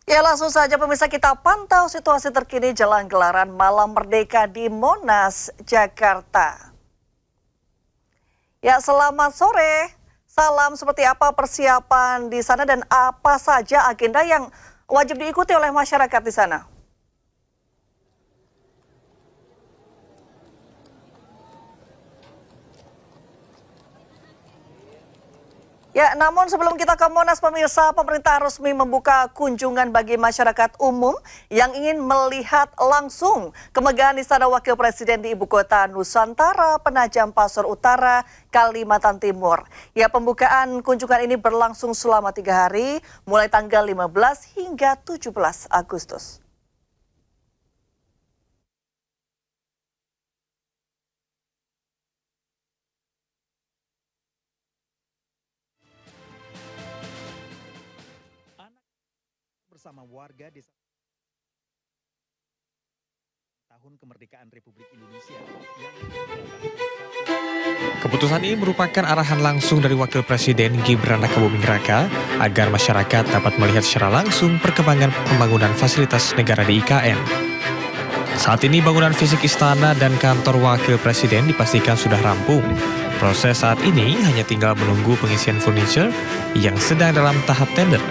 Ya, langsung saja pemirsa kita pantau situasi terkini jelang gelaran Malam Merdeka di Monas, Jakarta. Ya, selamat sore. Salam, seperti apa persiapan di sana dan apa saja agenda yang wajib diikuti oleh masyarakat di sana? Ya, namun sebelum kita ke Monas, pemirsa, pemerintah resmi membuka kunjungan bagi masyarakat umum yang ingin melihat langsung kemegahan Istana Wakil Presiden di Ibu Kota Nusantara, Penajam Pasir Utara, Kalimantan Timur. Ya, pembukaan kunjungan ini berlangsung selama 3 hari, mulai tanggal 15 hingga 17 Agustus. Bersama warga desa tahun kemerdekaan Republik Indonesia yang Keputusan ini merupakan arahan langsung dari Wakil Presiden Gibran Rakabuming Raka agar masyarakat dapat melihat secara langsung perkembangan pembangunan fasilitas negara di IKN. Saat ini bangunan fisik istana dan kantor Wakil Presiden dipastikan sudah rampung. Proses saat ini hanya tinggal menunggu pengisian furniture yang sedang dalam tahap tender.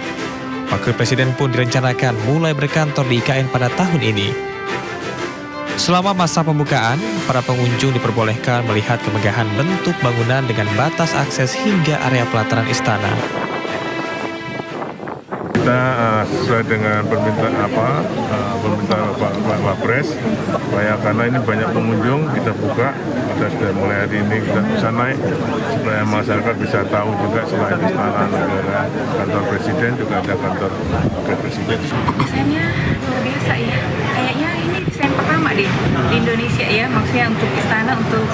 Wakil Presiden pun direncanakan mulai berkantor di IKN pada tahun ini. Selama masa pembukaan, para pengunjung diperbolehkan melihat kemegahan bentuk bangunan dengan batas akses hingga area pelataran istana. Kita sesuai dengan permintaan Bapak Wapres, karena ini banyak pengunjung, kita buka, kita sudah mulai hari ini kita bisa naik supaya masyarakat bisa tahu juga selain istana negara, kantor presiden juga ada kantor wakil presiden. Desainnya luar biasa ya, kayaknya ini desain pertama di Indonesia ya, maksudnya untuk istana, untuk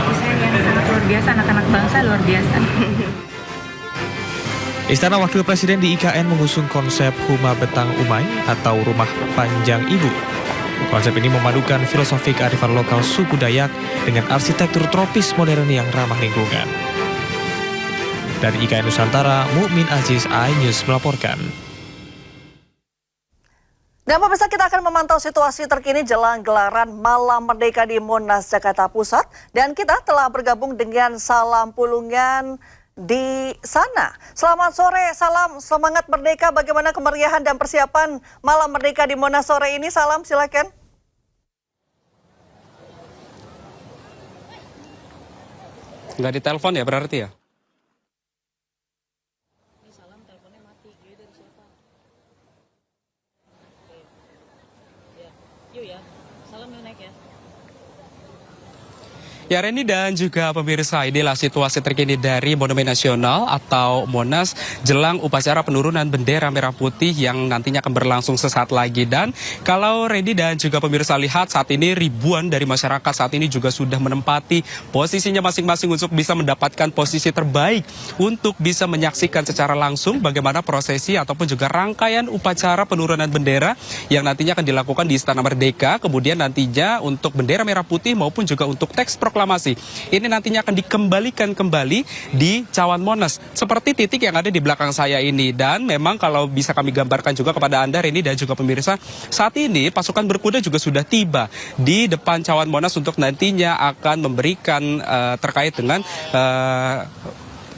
desain yang sangat luar biasa, anak-anak bangsa luar biasa. Istana Wakil Presiden di IKN mengusung konsep Huma Betang Umay atau Rumah Panjang Ibu. Konsep ini memadukan filosofi kearifan lokal suku Dayak dengan arsitektur tropis modern yang ramah lingkungan. Dari IKN Nusantara, Mukmin Aziz, iNews melaporkan. Dan pemirsa, kita akan memantau situasi terkini jelang gelaran Malam Merdeka di Monas, Jakarta Pusat. Dan kita telah bergabung dengan Salam Pulungan di sana. Selamat sore, salam semangat merdeka. Bagaimana kemeriahan dan persiapan Malam Merdeka di Monas sore ini? Salam, silakan. Nggak ditelepon ya berarti ya? Salam teleponnya mati, Gio dari siapa? Ya, yuk ya, salam yuk naik ya. Ya Reni dan juga pemirsa, inilah situasi terkini dari Monumen Nasional atau Monas jelang upacara penurunan bendera merah putih yang nantinya akan berlangsung sesaat lagi. Dan kalau Reni dan juga pemirsa lihat saat ini ribuan dari masyarakat saat ini juga sudah menempati posisinya masing-masing untuk bisa mendapatkan posisi terbaik untuk bisa menyaksikan secara langsung bagaimana prosesi ataupun juga rangkaian upacara penurunan bendera yang nantinya akan dilakukan di Istana Merdeka. Kemudian nantinya untuk bendera merah putih maupun juga untuk teks proklamasi ini nantinya akan dikembalikan kembali di Cawan Monas seperti titik yang ada di belakang saya ini. Dan memang kalau bisa kami gambarkan juga kepada Anda Reni dan juga pemirsa, saat ini pasukan berkuda juga sudah tiba di depan Cawan Monas untuk nantinya akan memberikan terkait dengan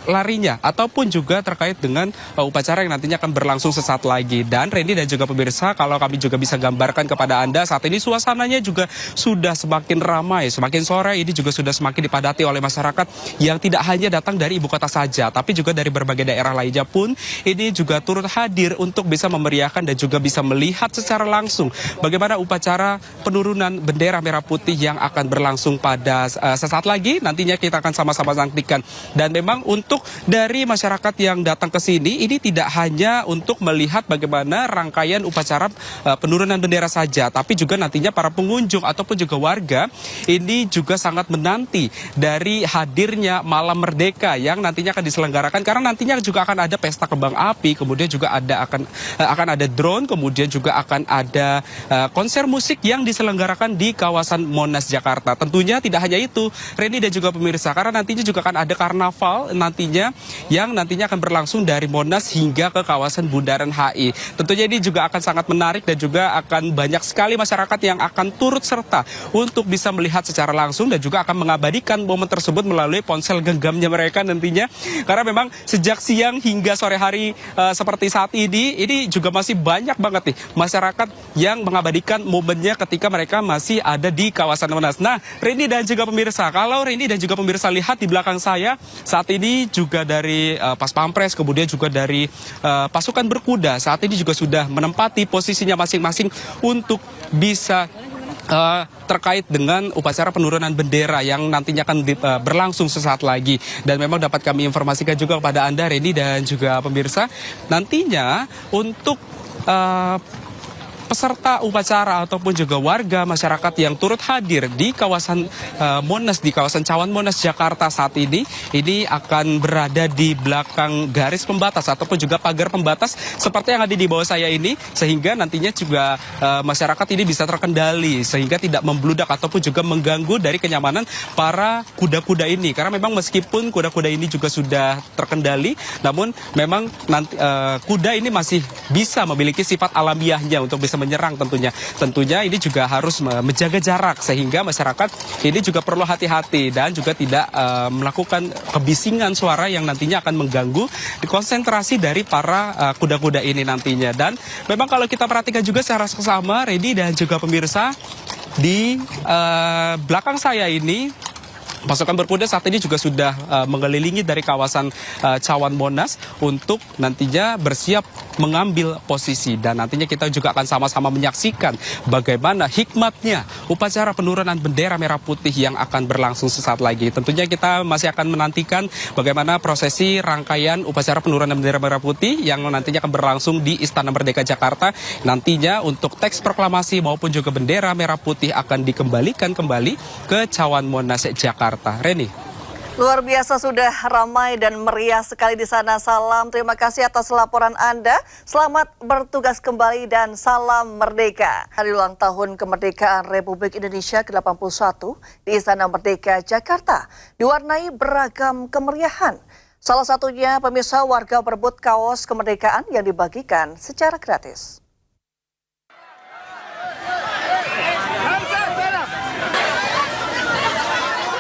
larinya ataupun juga terkait dengan upacara yang nantinya akan berlangsung sesaat lagi. Dan Reni dan juga pemirsa, kalau kami juga bisa gambarkan kepada Anda saat ini suasananya juga sudah semakin ramai, semakin sore ini juga sudah semakin dipadati oleh masyarakat yang tidak hanya datang dari ibu kota saja tapi juga dari berbagai daerah lainnya pun ini juga turut hadir untuk bisa memeriahkan dan juga bisa melihat secara langsung bagaimana upacara penurunan bendera merah putih yang akan berlangsung pada sesaat lagi. Nantinya kita akan sama-sama nantikan. Dan memang untuk dari masyarakat yang datang ke sini ini tidak hanya untuk melihat bagaimana rangkaian upacara penurunan bendera saja, tapi juga nantinya para pengunjung ataupun juga warga ini juga sangat menanti dari hadirnya Malam Merdeka yang nantinya akan diselenggarakan, karena nantinya juga akan ada pesta kembang api, kemudian juga akan ada drone, kemudian juga akan ada konser musik yang diselenggarakan di kawasan Monas Jakarta. Tentunya tidak hanya itu, Reni dan juga pemirsa, karena nantinya juga akan ada karnaval nanti yang nantinya akan berlangsung dari Monas hingga ke kawasan Bundaran HI. Tentunya ini juga akan sangat menarik dan juga akan banyak sekali masyarakat yang akan turut serta untuk bisa melihat secara langsung dan juga akan mengabadikan momen tersebut melalui ponsel genggamnya mereka nantinya. Karena memang sejak siang hingga sore hari seperti saat ini juga masih banyak banget nih masyarakat yang mengabadikan momennya ketika mereka masih ada di kawasan Monas. Nah, Rini dan juga pemirsa, kalau Rini dan juga pemirsa lihat di belakang saya, saat ini juga dari Pas Pampres, kemudian juga dari pasukan berkuda, saat ini juga sudah menempati posisinya masing-masing untuk bisa terkait dengan upacara penurunan bendera yang nantinya akan berlangsung sesaat lagi. Dan memang dapat kami informasikan juga kepada Anda, Reni dan juga pemirsa, nantinya untuk peserta upacara ataupun juga warga masyarakat yang turut hadir di kawasan Monas, di kawasan Cawan Monas Jakarta saat ini akan berada di belakang garis pembatas ataupun juga pagar pembatas seperti yang ada di bawah saya ini, sehingga nantinya juga masyarakat ini bisa terkendali sehingga tidak membludak ataupun juga mengganggu dari kenyamanan para kuda-kuda ini. Karena memang meskipun kuda-kuda ini juga sudah terkendali, namun memang nanti kuda ini masih bisa memiliki sifat alamiahnya untuk bisa menyerang tentunya. Tentunya ini juga harus menjaga jarak sehingga masyarakat ini juga perlu hati-hati dan juga tidak melakukan kebisingan suara yang nantinya akan mengganggu konsentrasi dari para kuda-kuda ini nantinya. Dan memang kalau kita perhatikan juga secara seksama, Redi dan juga pemirsa, di belakang saya ini pasukan berkuda saat ini juga sudah mengelilingi dari kawasan Cawan Monas untuk nantinya bersiap mengambil posisi. Dan nantinya kita juga akan sama-sama menyaksikan bagaimana hikmatnya upacara penurunan bendera merah putih yang akan berlangsung sesaat lagi. Tentunya kita masih akan menantikan bagaimana prosesi rangkaian upacara penurunan bendera merah putih yang nantinya akan berlangsung di Istana Merdeka Jakarta. Nantinya untuk teks proklamasi maupun juga bendera merah putih akan dikembalikan kembali ke Cawan Monas Jakarta. Reni. Luar biasa, sudah ramai dan meriah sekali di sana. Salam, terima kasih atas laporan Anda. Selamat bertugas kembali dan salam merdeka. Hari ulang tahun kemerdekaan Republik Indonesia ke-81 di Istana Merdeka Jakarta diwarnai beragam kemeriahan. Salah satunya pemirsa, warga berebut kaos kemerdekaan yang dibagikan secara gratis.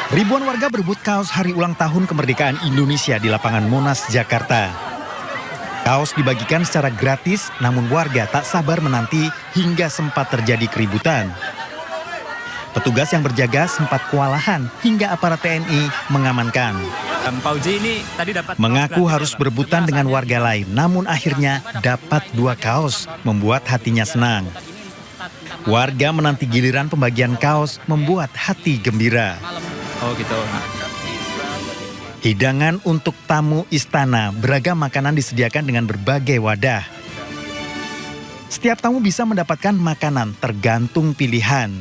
Ribuan warga berebut kaos hari ulang tahun kemerdekaan Indonesia di lapangan Monas, Jakarta. Kaos dibagikan secara gratis, namun warga tak sabar menanti hingga sempat terjadi keributan. Petugas yang berjaga sempat kewalahan hingga aparat TNI mengamankan. Mengaku harus berebutan dengan warga lain, namun akhirnya dapat 2 kaos, membuat hatinya senang. Warga menanti giliran pembagian kaos membuat hati gembira. Oh gitu. Hidangan untuk tamu istana, beragam makanan disediakan dengan berbagai wadah. Setiap tamu bisa mendapatkan makanan tergantung pilihan.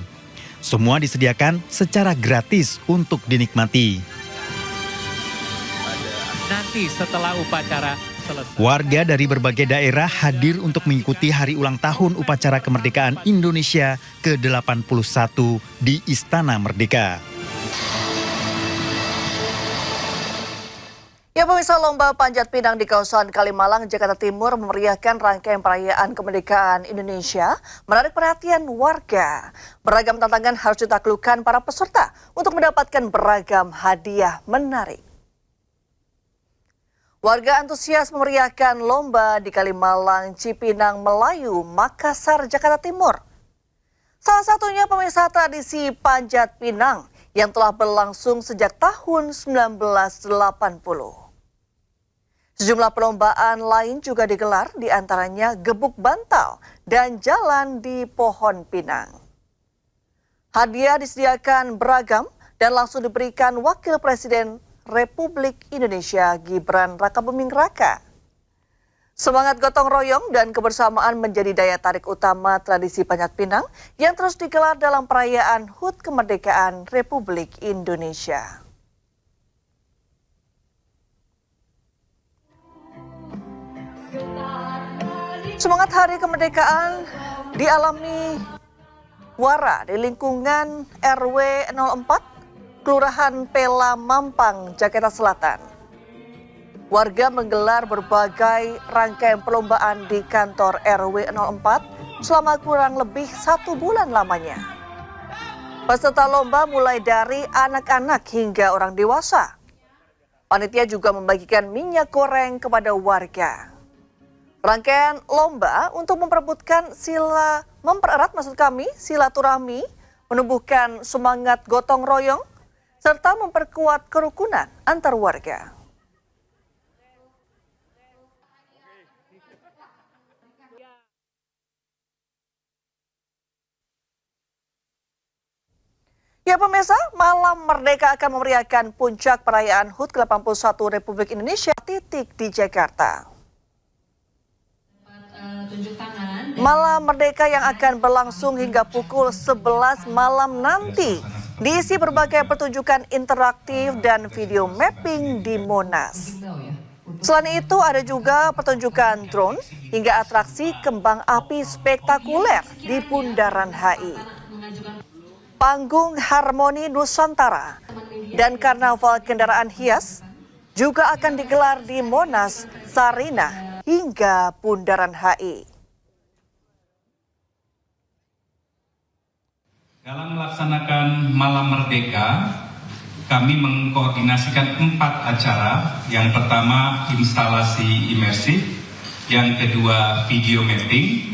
Semua disediakan secara gratis untuk dinikmati. Nanti setelah upacara selesai. Warga dari berbagai daerah hadir untuk mengikuti hari ulang tahun upacara kemerdekaan Indonesia ke-81 di Istana Merdeka. Ya pemirsa, lomba panjat pinang di kawasan Kalimalang, Jakarta Timur memeriahkan rangkaian perayaan kemerdekaan Indonesia, menarik perhatian warga. Beragam tantangan harus ditaklukkan para peserta untuk mendapatkan beragam hadiah menarik. Warga antusias memeriahkan lomba di Kalimalang, Cipinang, Melayu, Makassar, Jakarta Timur. Salah satunya pemirsa, tradisi panjat pinang yang telah berlangsung sejak tahun 1980. Sejumlah perlombaan lain juga digelar, diantaranya gebuk bantal dan jalan di pohon pinang. Hadiah disediakan beragam dan langsung diberikan Wakil Presiden Republik Indonesia Gibran Rakabuming Raka. Semangat gotong royong dan kebersamaan menjadi daya tarik utama tradisi panjat pinang yang terus digelar dalam perayaan HUT Kemerdekaan Republik Indonesia. Semangat Hari Kemerdekaan dialami Wara di lingkungan RW 04, Kelurahan Pela Mampang, Jakarta Selatan. Warga menggelar berbagai rangkaian perlombaan di kantor RW 04 selama kurang lebih 1 bulan lamanya. Peserta lomba mulai dari anak-anak hingga orang dewasa. Panitia juga membagikan minyak goreng kepada warga. Rangkaian lomba untuk memperebutkan silaturahmi, menumbuhkan semangat gotong royong, serta memperkuat kerukunan antar warga. Ya pemirsa, Malam Merdeka akan memeriahkan puncak perayaan HUT ke-81 Republik Indonesia titik di Jakarta. Malam Merdeka yang akan berlangsung hingga pukul 11 malam nanti diisi berbagai pertunjukan interaktif dan video mapping di Monas. Selain itu ada juga pertunjukan drone hingga atraksi kembang api spektakuler di Bundaran HI. Panggung Harmoni Nusantara dan Karnaval Kendaraan Hias juga akan digelar di Monas, Sarinah hingga Bundaran HI. Dalam melaksanakan Malam Merdeka, kami mengkoordinasikan 4 acara. Yang pertama instalasi imersif, yang kedua video mapping,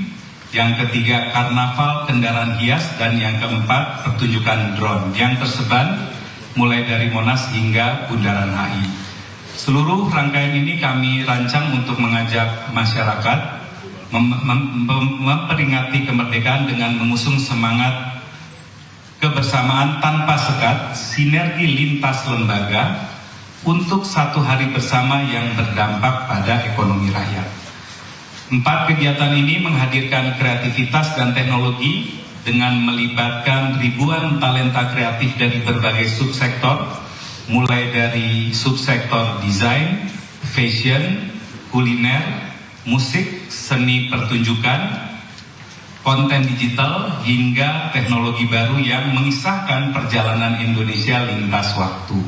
yang ketiga karnaval kendaraan hias, dan yang keempat pertunjukan drone yang tersebar mulai dari Monas hingga Bundaran HI. Seluruh rangkaian ini kami rancang untuk mengajak masyarakat memperingati kemerdekaan dengan mengusung semangat kebersamaan tanpa sekat, sinergi lintas lembaga untuk satu hari bersama yang berdampak pada ekonomi rakyat. 4 kegiatan ini menghadirkan kreativitas dan teknologi dengan melibatkan ribuan talenta kreatif dari berbagai subsektor, mulai dari subsektor desain, fashion, kuliner, musik, seni pertunjukan, konten digital, hingga teknologi baru yang mengisahkan perjalanan Indonesia lintas waktu.